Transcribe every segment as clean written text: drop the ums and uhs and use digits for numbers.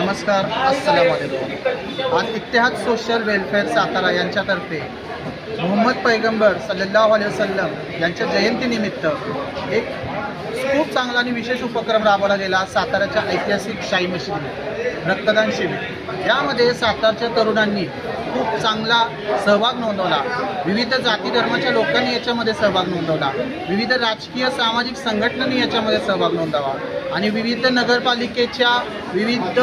नमस्कार, अस्सलाम वालेकुम। आज इत्तेहाद सोशल वेलफेअर सातारा यांच्यातर्फे मोहम्मद पैगंबर सल्लल्लाहु अलैहि वसल्लम यांच्या जयंतीनिमित्त एक खूप चांगला आणि विशेष उपक्रम राबवला गेला। साताऱ्याच्या ऐतिहासिक शाही मशिदीमध्ये रक्तदान शिबिर, यामध्ये सातारच्या तरुणांनी खूप चांगला सहभाग नोंदवला। विविध जाती धर्माच्या लोकांनी याच्यामध्ये सहभाग नोंदवला, विविध राजकीय सामाजिक संघटनांनी याच्यामध्ये सहभाग नोंदवावा आणि विविध नगरपालिकेच्या विविध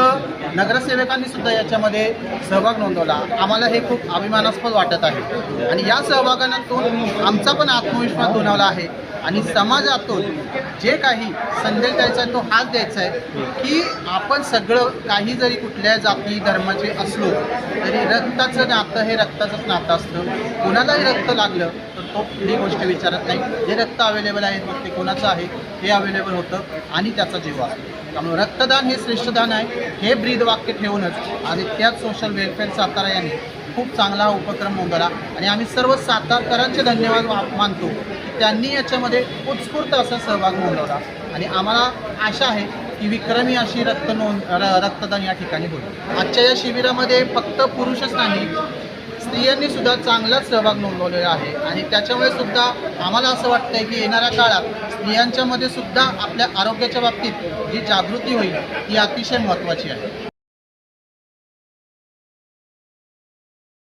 नगरसेवकांनी सुद्धा याच्यामध्ये सहभाग नोंदवला। आम्हाला हे खूप अभिमानास्पद वाटत आहे आणि या सहभागातून आमचा पण आत्मविश्वास दुणावला आहे आणि समाजातून जे काही संदेश द्यायचा आहे तो हाच द्यायचा आहे की आपण सगळं काही जरी कुठल्या जाती धर्माचे असलो तरी रक्ताचं नातं हे रक्ताचंच नातं असतं। कोणालाही रक्त लागलं तर तो कुठली गोष्ट विचारत नाही, जे रक्त अवेलेबल आहे ते कोणाचं आहे हे अवेलेबल होतं आणि त्याचा जीव असतो। त्यामुळे रक्तदान हे श्रेष्ठदान आहे हे ब्रीद वाक्य ठेवूनच आणि त्याच सोशल वेलफेअर सातारा यांनी खूप चांगला उपक्रम नोंदवला आणि आम्ही सर्व सातारकरांचे धन्यवाद मानतो की त्यांनी याच्यामध्ये उत्स्फूर्त असा सहभाग नोंदवला आणि आम्हाला आशा आहे की विक्रमी अशी रक्तदान या ठिकाणी होईल। आजच्या या शिबिरामध्ये फक्त पुरुषच नाही, स्त्रियांनी सुद्धा चांगलाच सहभाग नोंदवलेला आहे आणि त्याच्यामुळे सुद्धा आम्हाला असं वाटतंय की येणाऱ्या काळात स्त्रियांच्यामध्ये सुद्धा आपल्या आरोग्याच्या बाबतीत जी जागृती होईल ही अतिशय महत्त्वाची आहे।